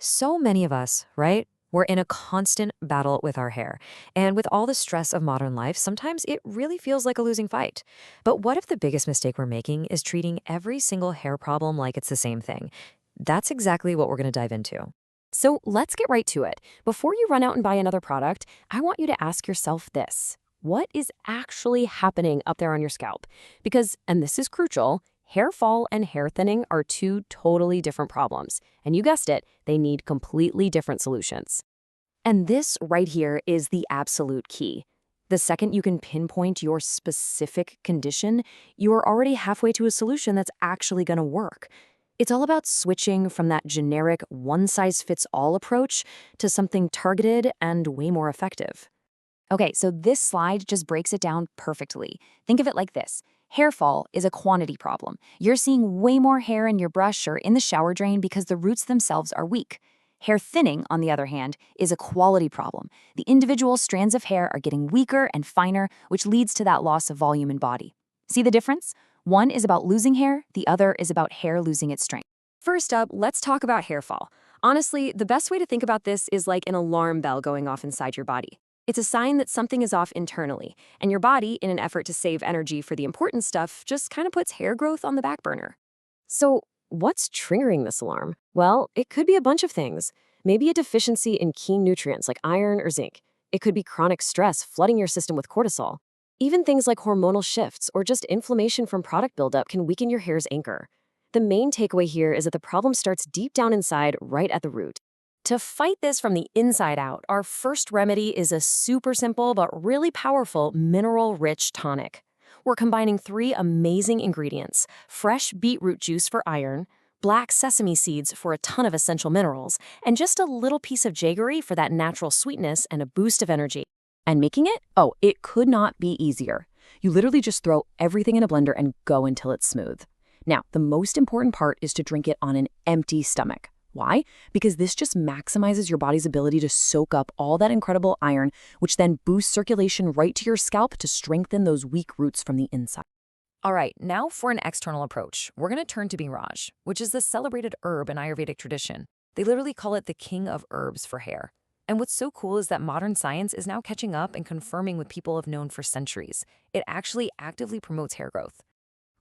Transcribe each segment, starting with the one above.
So many of us, right? We're in a constant battle with our hair. And with all the stress of modern life, sometimes it really feels like a losing fight. But what if the biggest mistake we're making is treating every single hair problem like it's the same thing? That's exactly what we're going to dive into. So let's get right to it. Before you run out and buy another product, I want you to ask yourself this. What is actually happening up there on your scalp? Because, and this is crucial, hair fall and hair thinning are two totally different problems. And you guessed it, they need completely different solutions. And this right here is the absolute key. The second you can pinpoint your specific condition, you are already halfway to a solution that's actually going to work. It's all about switching from that generic one-size-fits-all approach to something targeted and way more effective. Okay, so this slide just breaks it down perfectly. Think of it like this. Hair fall is a quantity problem. You're seeing way more hair in your brush or in the shower drain because the roots themselves are weak. Hair thinning, on the other hand, is a quality problem. The individual strands of hair are getting weaker and finer, which leads to that loss of volume and body. See the difference? One is about losing hair, the other is about hair losing its strength. First up, let's talk about hair fall. Honestly, the best way to think about this is like an alarm bell going off inside your body. It's a sign that something is off internally, and your body, in an effort to save energy for the important stuff, just kind of puts hair growth on the back burner. So, what's triggering this alarm? Well, it could be a bunch of things. Maybe a deficiency in key nutrients like iron or zinc. It could be chronic stress flooding your system with cortisol. Even things like hormonal shifts or just inflammation from product buildup can weaken your hair's anchor. The main takeaway here is that the problem starts deep down inside, right at the root. To fight this from the inside out, our first remedy is a super simple but really powerful mineral-rich tonic. We're combining three amazing ingredients: fresh beetroot juice for iron, black sesame seeds for a ton of essential minerals, and just a little piece of jaggery for that natural sweetness and a boost of energy. And making it? Oh, it could not be easier. You literally just throw everything in a blender and go until it's smooth. Now, the most important part is to drink it on an empty stomach. Why? Because this just maximizes your body's ability to soak up all that incredible iron, which then boosts circulation right to your scalp to strengthen those weak roots from the inside. All right, now for an external approach. We're going to turn to Biraj, which is the celebrated herb in Ayurvedic tradition. They literally call it the king of herbs for hair. And what's so cool is that modern science is now catching up and confirming what people have known for centuries. It actually actively promotes hair growth.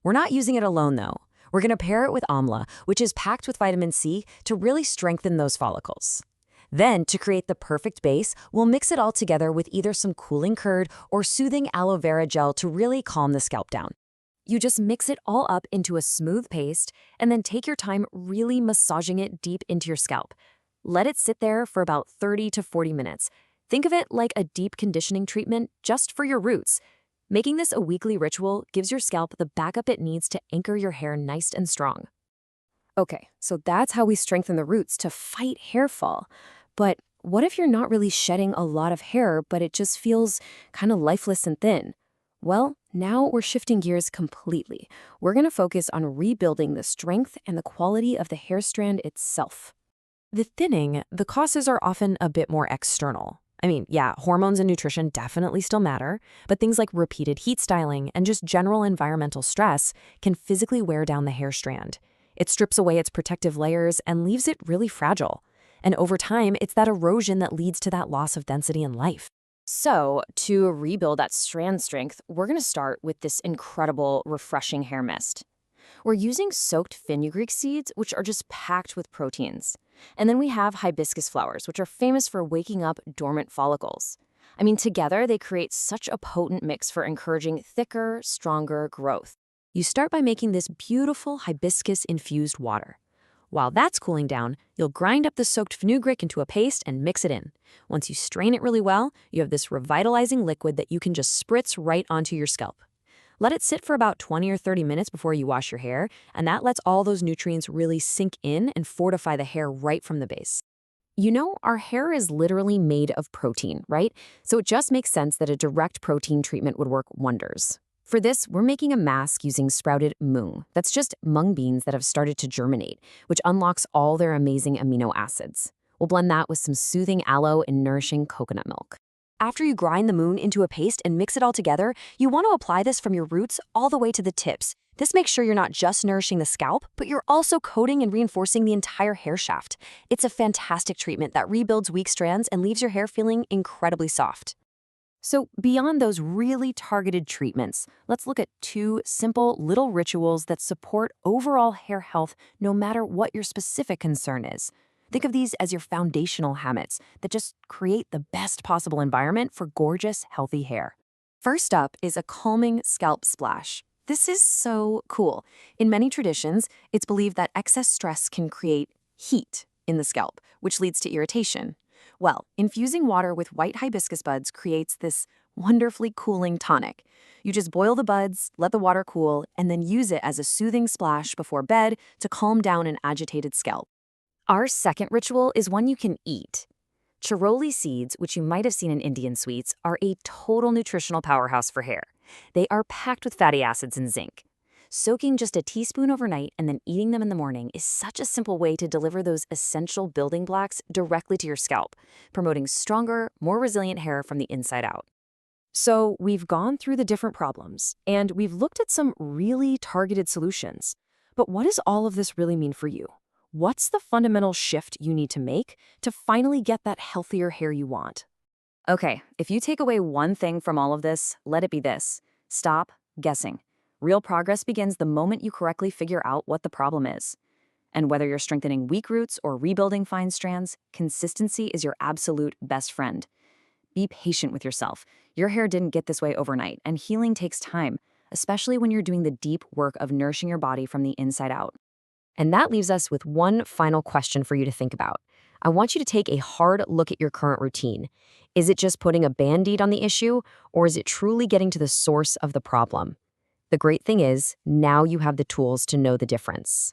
We're not using it alone, though. We're going to pair it with amla, which is packed with vitamin C to really strengthen those follicles. Then, to create the perfect base, we'll mix it all together with either some cooling curd or soothing aloe vera gel to really calm the scalp down. You just mix it all up into a smooth paste and then take your time really massaging it deep into your scalp. Let it sit there for about 30 to 40 minutes. Think of it like a deep conditioning treatment just for your roots. Making this a weekly ritual gives your scalp the backup it needs to anchor your hair nice and strong. Okay, so that's how we strengthen the roots to fight hair fall. But what if you're not really shedding a lot of hair, but it just feels kind of lifeless and thin? Well, now we're shifting gears completely. We're going to focus on rebuilding the strength and the quality of the hair strand itself. The thinning, the causes are often a bit more external. I mean, yeah, hormones and nutrition definitely still matter, but things like repeated heat styling and just general environmental stress can physically wear down the hair strand. It strips away its protective layers and leaves it really fragile. And over time, it's that erosion that leads to that loss of density in life. So, to rebuild that strand strength, we're going to start with this incredible, refreshing hair mist. We're using soaked fenugreek seeds, which are just packed with proteins. And then we have hibiscus flowers, which are famous for waking up dormant follicles. I mean, together they create such a potent mix for encouraging thicker, stronger growth. You start by making this beautiful hibiscus-infused water. While that's cooling down, you'll grind up the soaked fenugreek into a paste and mix it in. Once you strain it really well, you have this revitalizing liquid that you can just spritz right onto your scalp. Let it sit for about 20 or 30 minutes before you wash your hair, and that lets all those nutrients really sink in and fortify the hair right from the base. You know, our hair is literally made of protein, right? So it just makes sense that a direct protein treatment would work wonders. For this, we're making a mask using sprouted mung. That's just mung beans that have started to germinate, which unlocks all their amazing amino acids. We'll blend that with some soothing aloe and nourishing coconut milk. After you grind the moon into a paste and mix it all together, you want to apply this from your roots all the way to the tips. This makes sure you're not just nourishing the scalp, but you're also coating and reinforcing the entire hair shaft. It's a fantastic treatment that rebuilds weak strands and leaves your hair feeling incredibly soft. So beyond those really targeted treatments, let's look at 2 simple little rituals that support overall hair health no matter what your specific concern is. Think of these as your foundational habits that just create the best possible environment for gorgeous, healthy hair. First up is a calming scalp splash. This is so cool. In many traditions, it's believed that excess stress can create heat in the scalp, which leads to irritation. Well, infusing water with white hibiscus buds creates this wonderfully cooling tonic. You just boil the buds, let the water cool, and then use it as a soothing splash before bed to calm down an agitated scalp. Our second ritual is one you can eat. Chiroli seeds, which you might have seen in Indian sweets, are a total nutritional powerhouse for hair. They are packed with fatty acids and zinc. Soaking just a teaspoon overnight and then eating them in the morning is such a simple way to deliver those essential building blocks directly to your scalp, promoting stronger, more resilient hair from the inside out. So we've gone through the different problems, and we've looked at some really targeted solutions. But what does all of this really mean for you? What's the fundamental shift you need to make to finally get that healthier hair you want? Okay, if you take away one thing from all of this, let it be this. Stop guessing. Real progress begins the moment you correctly figure out what the problem is. And whether you're strengthening weak roots or rebuilding fine strands, consistency is your absolute best friend. Be patient with yourself. Your hair didn't get this way overnight, and healing takes time, especially when you're doing the deep work of nourishing your body from the inside out. And that leaves us with one final question for you to think about. I want you to take a hard look at your current routine. Is it just putting a Band-Aid on the issue, or is it truly getting to the source of the problem? The great thing is, now you have the tools to know the difference.